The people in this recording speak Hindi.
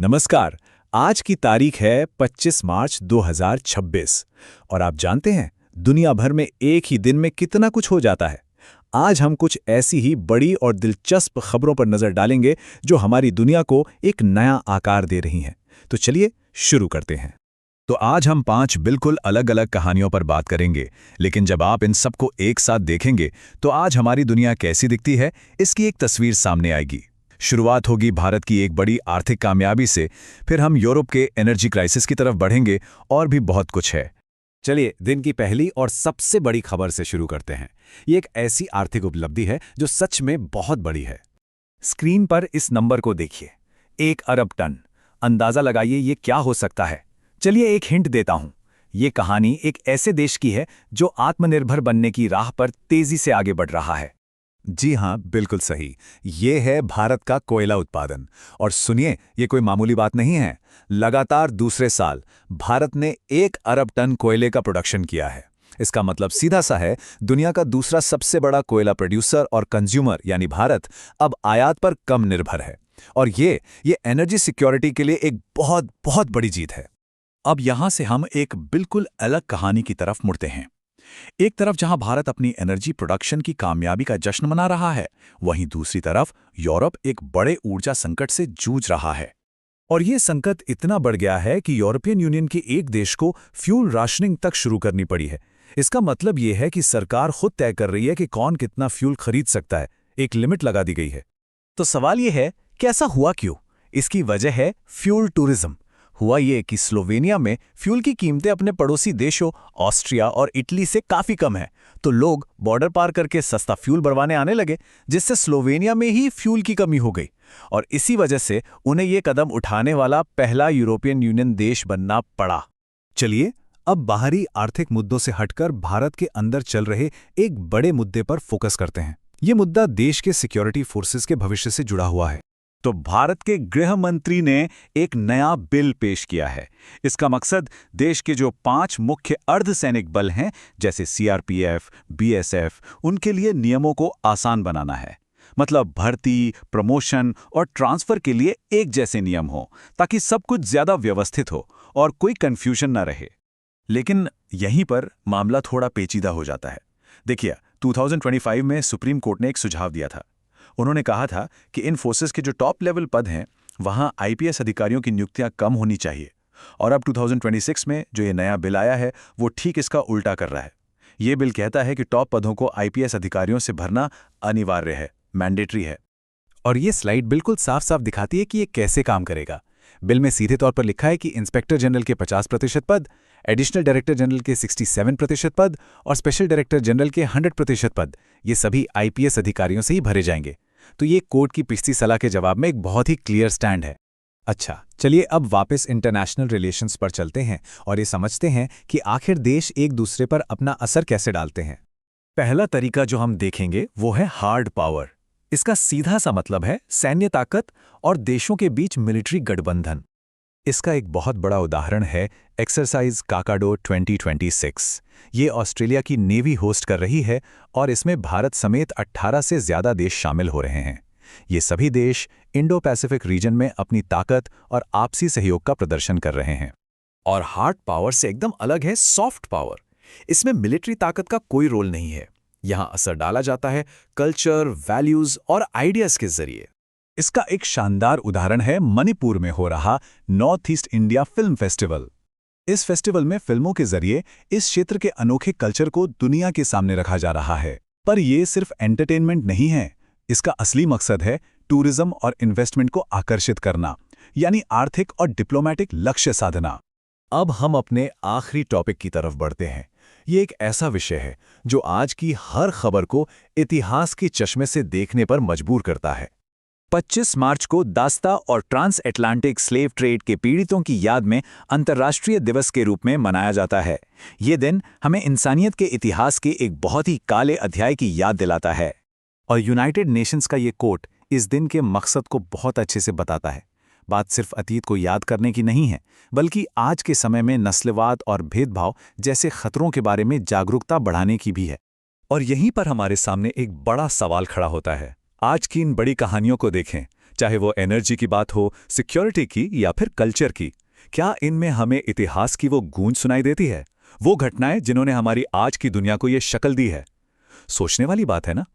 नमस्कार। आज की तारीख है 25 मार्च 2026 और आप जानते हैं दुनिया भर में एक ही दिन में कितना कुछ हो जाता है। आज हम कुछ ऐसी ही बड़ी और दिलचस्प खबरों पर नजर डालेंगे जो हमारी दुनिया को एक नया आकार दे रही हैं। तो चलिए शुरू करते हैं। तो आज हम 5 बिल्कुल अलग-अलग कहानियों पर बात करेंगे, लेकिन जब आप इन सबको एक साथ देखेंगे तो आज हमारी दुनिया कैसी दिखती है, इसकी एक तस्वीर सामने आएगी। शुरुआत होगी भारत की एक बड़ी आर्थिक कामयाबी से, फिर हम यूरोप के एनर्जी क्राइसिस की तरफ बढ़ेंगे और भी बहुत कुछ है। चलिए दिन की पहली और सबसे बड़ी खबर से शुरू करते हैं। ये एक ऐसी आर्थिक उपलब्धि है जो सच में बहुत बड़ी है। स्क्रीन पर इस नंबर को देखिए, 1 अरब टन। अंदाजा लगाइए ये क्या हो सकता है। चलिए एक हिंट देता हूं। ये कहानी एक ऐसे देश की है जो आत्मनिर्भर बनने की राह पर तेजी से आगे बढ़ रहा है। जी हाँ, बिल्कुल सही। ये है भारत का कोयला उत्पादन। और सुनिए, ये कोई मामूली बात नहीं है। लगातार दूसरे साल भारत ने 1 अरब टन कोयले का प्रोडक्शन किया है। इसका मतलब सीधा सा है, दुनिया का दूसरा सबसे बड़ा कोयला प्रोड्यूसर और कंज्यूमर यानी भारत अब आयात पर कम निर्भर है। और ये एनर्जी सिक्योरिटी के लिए एक बहुत बहुत बड़ी जीत है। अब यहां से हम एक बिल्कुल अलग कहानी की तरफ मुड़ते हैं। एक तरफ जहां भारत अपनी एनर्जी प्रोडक्शन की कामयाबी का जश्न मना रहा है, वहीं दूसरी तरफ यूरोप एक बड़े ऊर्जा संकट से जूझ रहा है। और ये संकट इतना बढ़ गया है कि यूरोपियन यूनियन के एक देश को फ्यूल राशनिंग तक शुरू करनी पड़ी है। इसका मतलब ये है कि सरकार खुद तय कर रही है कि कौन कितना फ्यूल खरीद सकता है। एक लिमिट लगा दी गई है। तो सवाल ये है कि ऐसा हुआ क्यों? इसकी वजह है फ्यूल टूरिज्म। हुआ ये कि स्लोवेनिया में फ्यूल की कीमतें अपने पड़ोसी देशों ऑस्ट्रिया और इटली से काफी कम है, तो लोग बॉर्डर पार करके सस्ता फ्यूल भरवाने आने लगे, जिससे स्लोवेनिया में ही फ्यूल की कमी हो गई। और इसी वजह से उन्हें ये कदम उठाने वाला पहला यूरोपियन यूनियन देश बनना पड़ा। चलिए अब बाहरी आर्थिक मुद्दों से हटकर भारत के अंदर चल रहे एक बड़े मुद्दे पर फोकस करते हैं। ये मुद्दा देश के सिक्योरिटी फोर्सेस के भविष्य से जुड़ा हुआ है। तो भारत के गृह मंत्री ने एक नया बिल पेश किया है। इसका मकसद देश के जो 5 मुख्य अर्धसैनिक बल हैं, जैसे सीआरपीएफ, बीएसएफ, उनके लिए नियमों को आसान बनाना है। मतलब भर्ती, प्रमोशन और ट्रांसफर के लिए एक जैसे नियम हो, ताकि सब कुछ ज्यादा व्यवस्थित हो और कोई कंफ्यूजन न रहे। लेकिन यहीं पर मामला थोड़ा पेचीदा हो जाता है। देखिए, 2025 में सुप्रीम कोर्ट ने एक सुझाव दिया था। उन्होंने कहा था कि इन फोर्सेस के जो टॉप लेवल पद हैं, वहां आईपीएस अधिकारियों की नियुक्तियां कम होनी चाहिए। और अब 2026 में जो ये नया बिल आया है, वो ठीक इसका उल्टा कर रहा है। ये बिल कहता है कि टॉप पदों को आईपीएस अधिकारियों से भरना अनिवार्य है, मैंडेटरी है। और ये स्लाइड बिल्कुल साफ साफ दिखाती है कि ये कैसे काम करेगा। बिल में सीधे तौर पर लिखा है कि इंस्पेक्टर जनरल के 50% पद, एडिशनल डायरेक्टर जनरल के 67% पद और स्पेशल डायरेक्टर जनरल के 100% पद, ये सभी आईपीएस अधिकारियों से ही भरे जाएंगे। तो ये कोर्ट की पिछली सलाह के जवाब में एक बहुत ही क्लियर स्टैंड है। अच्छा, चलिए अब वापस इंटरनेशनल रिलेशंस पर चलते हैं और ये समझते हैं कि आखिर देश एक दूसरे पर अपना असर कैसे डालते हैं। पहला तरीका जो हम देखेंगे वो है हार्ड पावर। इसका सीधा सा मतलब है सैन्य ताकत और देशों के बीच मिलिट्री गठबंधन। इसका एक बहुत बड़ा उदाहरण है एक्सरसाइज काकाडो 2026। ये ऑस्ट्रेलिया की नेवी होस्ट कर रही है और इसमें भारत समेत 18 से ज्यादा देश शामिल हो रहे हैं। ये सभी देश इंडो पैसिफिक रीजन में अपनी ताकत और आपसी सहयोग का प्रदर्शन कर रहे हैं। और हार्ड पावर से एकदम अलग है सॉफ्ट पावर। इसमें मिलिट्री ताकत का कोई रोल नहीं है। यहां असर डाला जाता है कल्चर, वैल्यूज और आइडियाज के जरिए। इसका एक शानदार उदाहरण है मणिपुर में हो रहा north east India film festival. इस फेस्टिवल में फिल्मों के जरिए इस क्षेत्र के अनोखे कल्चर को दुनिया के सामने रखा जा रहा है। पर यह सिर्फ एंटरटेनमेंट नहीं है। इसका असली मकसद है टूरिज्म और इन्वेस्टमेंट को आकर्षित करना, यानी आर्थिक और डिप्लोमैटिक लक्ष्य साधना। अब हम अपने आखिरी टॉपिक की तरफ बढ़ते हैं। ये एक ऐसा विषय है जो आज की हर खबर को इतिहास के चश्मे से देखने पर मजबूर करता है। 25 मार्च को दास्ता और ट्रांस एटलांटिक स्लेव ट्रेड के पीड़ितों की याद में अंतर्राष्ट्रीय दिवस के रूप में मनाया जाता है। ये दिन हमें इंसानियत के इतिहास के एक बहुत ही काले अध्याय की याद दिलाता है। और यूनाइटेड नेशंस का ये कोट इस दिन के मकसद को बहुत अच्छे से बताता है। बात सिर्फ अतीत को याद करने की नहीं है, बल्कि आज के समय में नस्लवाद और भेदभाव जैसे खतरों के बारे में जागरूकता बढ़ाने की भी है। और यहीं पर हमारे सामने एक बड़ा सवाल खड़ा होता है। आज की इन बड़ी कहानियों को देखें, चाहे वो एनर्जी की बात हो, सिक्योरिटी की या फिर कल्चर की। क्या इनमें हमें इतिहास की वो गूंज सुनाई देती है? वो घटनाएं जिन्होंने हमारी आज की दुनिया को ये शक्ल दी है। सोचने वाली बात है ना।